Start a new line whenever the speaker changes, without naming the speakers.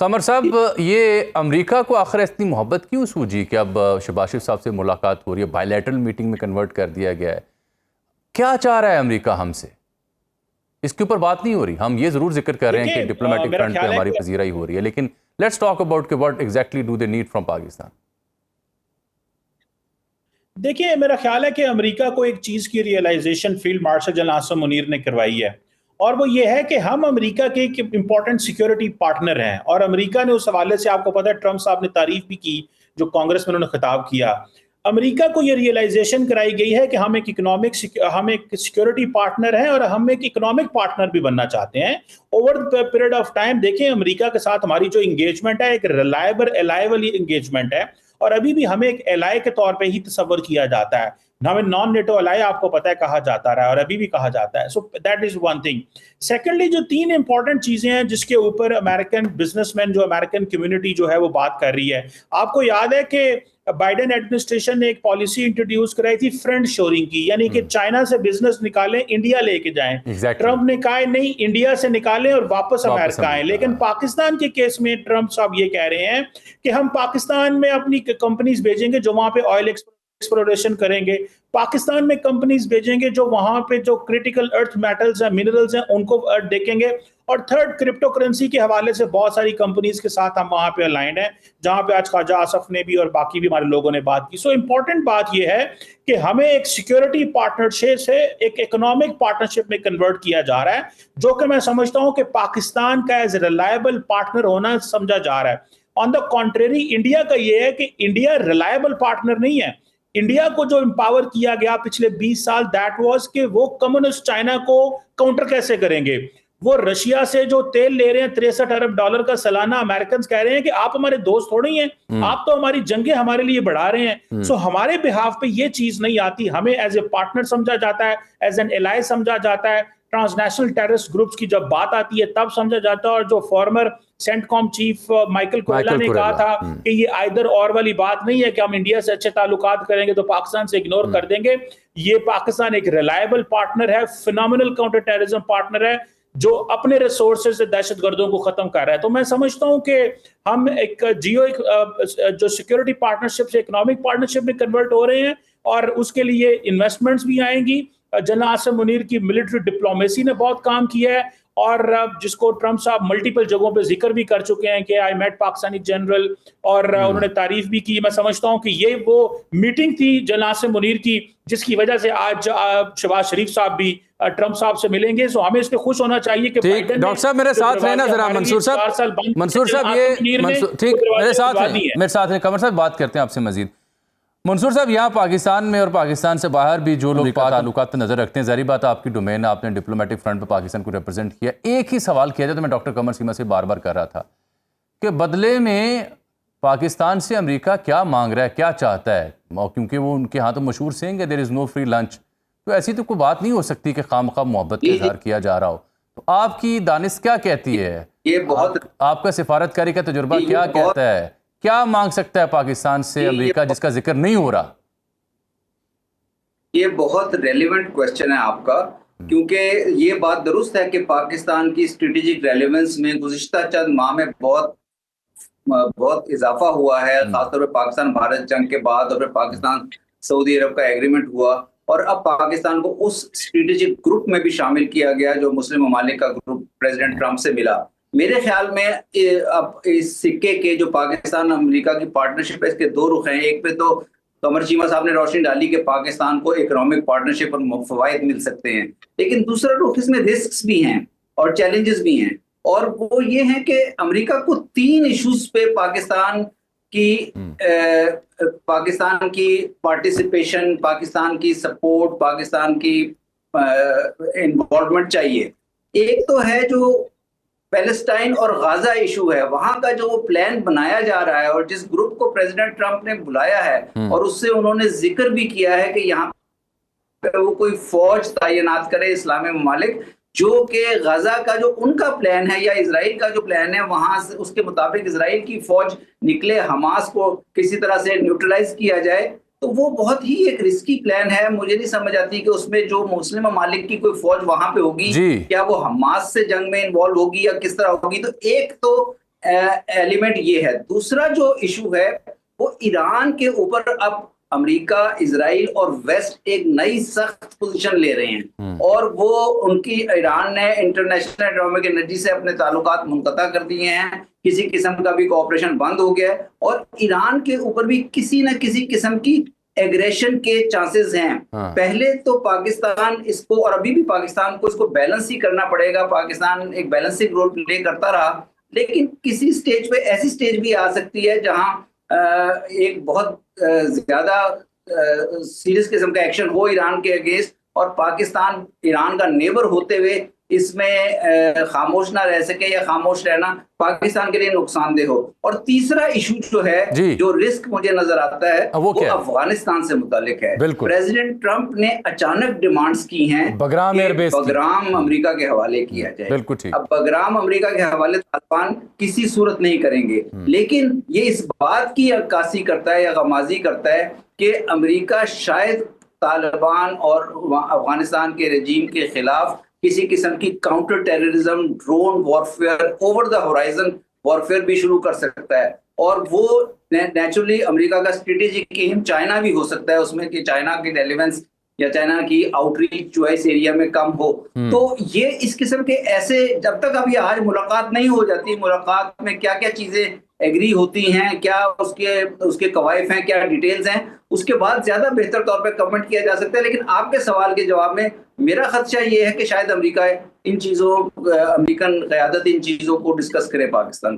قمر صاحب، یہ امریکہ کو آخر اتنی محبت کیوں سوجی کہ اب شہباز شریف صاحب سے ملاقات ہو رہی ہے، بائی لیٹرل میٹنگ میں کنورٹ کر دیا گیا ہے؟ کیا چاہ رہا ہے امریکہ ہم سے؟ اس کے اوپر بات نہیں ہو رہی. ہم یہ ضرور ذکر کر رہے ہیں کہ ڈپلومیٹک فرنٹ پہ ہماری پذیرائی ہو رہی ہے، لیکن لیٹس ٹاک اباؤٹ کہ what exactly do they need from Pakistan.
دیکھیے، میرا خیال ہے کہ امریکہ کو ایک چیز کی realisation field marshal general Asim Munir نے کروائی ہے، اور وہ یہ ہے کہ ہم امریکہ کے ایک امپورٹنٹ سیکیورٹی پارٹنر ہیں. اور امریکہ نے اس حوالے سے، آپ کو پتہ ہے ٹرمپ صاحب نے تعریف بھی کی جو کانگریس میں انہوں نے خطاب کیا. امریکہ کو یہ ریئلائزیشن کرائی گئی ہے کہ ہم ایک سیکیورٹی پارٹنر ہیں، اور ہم ایک اکنامک پارٹنر بھی بننا چاہتے ہیں. Over the period of time دیکھیں امریکہ کے ساتھ ہماری جو انگیجمنٹ ہے ایک ریلائبل الائی والی انگیجمنٹ ہے، اور ابھی بھی ہمیں ایک الائی کے طور پہ ہی تصور کیا جاتا ہے. ہمیں نان نیٹو الائی آپ کو پتہ ہے کہا جاتا رہا ہے، اور ابھی بھی کہا جاتا ہے. So that is one thing. Secondly, جو 3 امپورٹنٹ چیزیں ہیں جس کے اوپر امریکن بزنس مین، جو امریکن کمیونٹی جو ہے وہ بات کر رہی ہے. آپ کو یاد ہے کہ بائیڈن ایڈمنسٹریشن نے ایک پالیسی انٹروڈیوس کرائی تھی فرینڈ شورنگ کی، یعنی کہ چائنا سے بزنس نکالیں انڈیا لے کے جائیں. ٹرمپ نے کہا نہیں، انڈیا سے نکالیں اور واپس امریکہ آئیں. لیکن پاکستان کے کیس میں ٹرمپ صاحب یہ کہہ رہے ہیں کہ ہم پاکستان میں اپنی کمپنیز بھیجیں گے جو وہاں پہ آئل ایکسپلوریشن کریں گے، پاکستان میں کمپنیز بھیجیں گے جو وہاں پہ جو کریٹیکل ارتھ میٹلز ہیں، منرلز ہیں، ان کو دیکھیں گے. اور تھرڈ، کرپٹو کرنسی کے حوالے سے بہت ساری کمپنیز کے ساتھ ہم وہاں پہ الائنڈ ہیں، جہاں پہ آج خواجہ آصف نے بھی اور باقی بھی ہمارے لوگوں نے بات کی. سو امپورٹنٹ بات یہ ہے کہ ہمیں ایک سیکیورٹی پارٹنرشپ سے ایک اکنامک پارٹنرشپ میں کنورٹ کیا جا رہا ہے، جو کہ میں سمجھتا ہوں کہ پاکستان کا ایز ریلائبل پارٹنر ہونا سمجھا جا رہا ہے. آن دا کانٹریری، انڈیا کا یہ ہے کہ انڈیا ریلائبل پارٹنر نہیں ہے. انڈیا کو جو امپاور کیا گیا پچھلے 20 سال، دیٹ واز کہ وہ کمیونسٹ چائنا کو کاؤنٹر کیسے کریں گے. وہ رشیا سے جو تیل لے رہے ہیں $63 ارب کا سالانہ، امریکنز کہہ رہے ہیں کہ آپ ہمارے دوست تھوڑے ہی ہیں، آپ تو ہماری جنگیں ہمارے لیے بڑھا رہے ہیں. سو ہمارے بہاف پہ یہ چیز نہیں آتی. ہمیں ایز اے پارٹنر سمجھا جاتا ہے، ایز این الائی سمجھا جاتا ہے. ٹرانسنیشنل ٹیررسٹ گروپس کی جب بات آتی ہے تب سمجھا جاتا ہے. اور جو فارمر سینٹ کام چیف مائیکل کوریلا نے کہا تھا کہ یہ آئدر اور والی بات نہیں ہے کہ ہم انڈیا سے اچھے تعلقات کریں گے تو پاکستان سے اگنور کر دیں گے. یہ پاکستان ایک ریلائبل پارٹنر ہے، فینومینل کاؤنٹر ٹیررزم پارٹنر ہے، جو اپنے ریسورسز سے دہشت گردوں کو ختم کر رہا ہے. تو میں سمجھتا ہوں کہ ہم ایک جو سیکیورٹی پارٹنرشپ سے اکنامک پارٹنرشپ میں کنورٹ ہو رہے ہیں، اور اس کے لیے انویسٹمنٹس بھی آئیں گی. جنرل عاصم منیر کی ملٹری ڈپلومیسی نے بہت کام کیا ہے، اور جس کو ٹرمپ صاحب ملٹیپل جگہوں پہ ذکر بھی کر چکے ہیں کہ آئی میٹ پاکستانی جنرل، اور انہوں نے تعریف بھی کی. میں سمجھتا ہوں کہ یہ وہ میٹنگ تھی جنرل عاصم منیر کی جس کی وجہ سے آج شہباز شریف صاحب بھی ٹرمپ صاحب سے ملیں گے. سو ہمیں اس پہ خوش ہونا چاہیے کہ
ڈاکٹر صاحب میرے ساتھ رہنا ذرا. منصور صاحب یہ ٹھیک میرے ساتھ ہیں. قمر صاحب بات کرتے ہیں آپ سے مزید. منصور صاحب، یہاں پاکستان میں اور پاکستان سے باہر بھی جو لوگ تعلقات نظر رکھتے ہیں، ظاہری بات آپ کی ڈومین، آپ نے ڈپلومیٹک فرنٹ پہ پاکستان کو ریپرزینٹ کیا. ایک ہی سوال کیا جائے تو میں ڈاکٹر قمر سیما سے بار بار کر رہا تھا کہ بدلے میں پاکستان سے امریکہ کیا مانگ رہا ہے، کیا چاہتا ہے؟ کیونکہ وہ ان کے ہاں تو مشہور سینگ ہے، دیر از نو فری لنچ. تو ایسی تو کوئی بات نہیں ہو سکتی کہ خواہ مخواہ محبت کا اظہار کیا جا رہا ہو. تو آپ کی دانست کیا کہتی ہے؟ آپ کا سفارتکاری کا تجربہ کیا کہتا ہے؟ کیا مانگ سکتا ہے پاکستان سے امریکہ جس کا ذکر نہیں ہو رہا؟
یہ بہت ریلیونٹ کوسچن ہے آپ کا، کیونکہ یہ بات درست ہے کہ پاکستان کی اسٹریٹجک ریلیونس میں گزشتہ چند ماہ میں بہت اضافہ ہوا ہے، خاص طور پہ پاکستان بھارت جنگ کے بعد، اور پھر پاکستان سعودی عرب کا ایگریمنٹ ہوا، اور اب پاکستان کو اس اسٹریٹجک گروپ میں بھی شامل کیا گیا جو مسلم ممالک کا گروپ پریزیڈنٹ ٹرمپ سے ملا. میرے خیال میں اب اس سکے کے جو پاکستان امریکہ کی پارٹنرشپ ہے، اس کے 2 رخ ہیں. ایک پہ تو قمر چیمہ صاحب نے روشنی ڈالی کہ پاکستان کو اکنامک پارٹنرشپ اور فوائد مل سکتے ہیں، لیکن دوسرا رخ اس میں رسکس بھی ہیں اور چیلنجز بھی ہیں، اور وہ یہ ہیں کہ امریکہ کو 3 ایشوز پہ پاکستان کی پارٹیسپیشن، پاکستان کی سپورٹ، پاکستان کی انوالومنٹ چاہیے. ایک تو ہے جو پیلسٹائن اور غازہ ایشو ہے، وہاں کا جو پلان بنایا جا رہا ہے اور جس گروپ کو پریزیڈنٹ ٹرمپ نے بلایا ہے، اور اس سے انہوں نے ذکر بھی کیا ہے کہ یہاں پہ وہ کوئی فوج تعینات کرے اسلامی ممالک، جو کہ غزہ کا جو ان کا پلان ہے یا اسرائیل کا جو پلان ہے، وہاں سے اس کے مطابق اسرائیل کی فوج نکلے، حماس کو کسی طرح سے نیوٹرلائز کیا جائے. تو وہ بہت ہی ایک رسکی پلان ہے. مجھے نہیں سمجھ آتی کہ اس میں جو مسلم ممالک کی کوئی فوج وہاں پہ ہوگی، کیا وہ حماس سے جنگ میں انوالو ہوگی یا کس طرح ہوگی. تو ایک تو ایلیمنٹ یہ ہے. دوسرا جو ایشو ہے وہ ایران کے اوپر اب امریکہ، اسرائیل اور ویسٹ ایک نئی سخت پوزیشن لے رہے ہیں، اور وہ ان کی ایران نے انٹرنیشنل اٹامک انرجی سے اپنے تعلقات منقطع کر دیے ہیں، کسی قسم کا بھی کوآپریشن بند ہو گیا ہے، اور ایران کے اوپر بھی کسی نہ کسی قسم کی ایگریشن کے چانسز ہیں. پہلے تو پاکستان اس کو، اور ابھی بھی پاکستان کو اس کو بیلنس ہی کرنا پڑے گا. پاکستان ایک بیلنسنگ رول پلے کرتا رہا، لیکن کسی سٹیج پہ ایسی سٹیج بھی آ سکتی ہے جہاں ایک بہت زیادہ سیریس قسم کا ایکشن ہو ایران کے اگینسٹ، اور پاکستان ایران کا نیبر ہوتے ہوئے اس میں خاموش نہ رہ سکے، یا خاموش رہنا پاکستان کے لیے نقصان دہ ہو. اور تیسرا ایشو جو ہے، جو رسک مجھے نظر آتا ہے، وہ افغانستان سے متعلق ہے. پریزیڈنٹ ٹرمپ نے اچانک ڈیمانڈز کی ہیں کہ بگرام امریکہ کے حوالے کیا جائے. اب بگرام امریکہ کے حوالے طالبان کسی صورت نہیں کریں گے، لیکن یہ اس بات کی عکاسی کرتا ہے یا غمازی کرتا ہے کہ امریکہ شاید طالبان اور افغانستان کے رجیم کے خلاف کسی قسم کی counter terrorism, drone warfare, over the horizon warfare بھی شروع کر سکتا ہے. اور وہ نیچرلی امریکہ کا اسٹریٹجک ایم چائنا بھی ہو سکتا ہے اس میں، کہ چائنا کی ریلیونس یا چائنا کی آؤٹ ریچ جو ہے اس ایریا میں کم ہو. تو یہ اس قسم کے ایسے، جب تک ابھی آج ملاقات نہیں ہو جاتی، ملاقات میں کیا کیا چیزیں ایگری ہوتی ہیں، کیا اس کے قوائف ہیں، کیا ڈیٹیلز ہیں، اس کے بعد زیادہ بہتر طور پہ کمنٹ کیا جا سکتا ہے. لیکن آپ کے سوال کے جواب میں میرا خدشہ یہ ہے کہ شاید امریکہ ان چیزوں، امریکن قیادت ان چیزوں کو ڈسکس کرے پاکستان.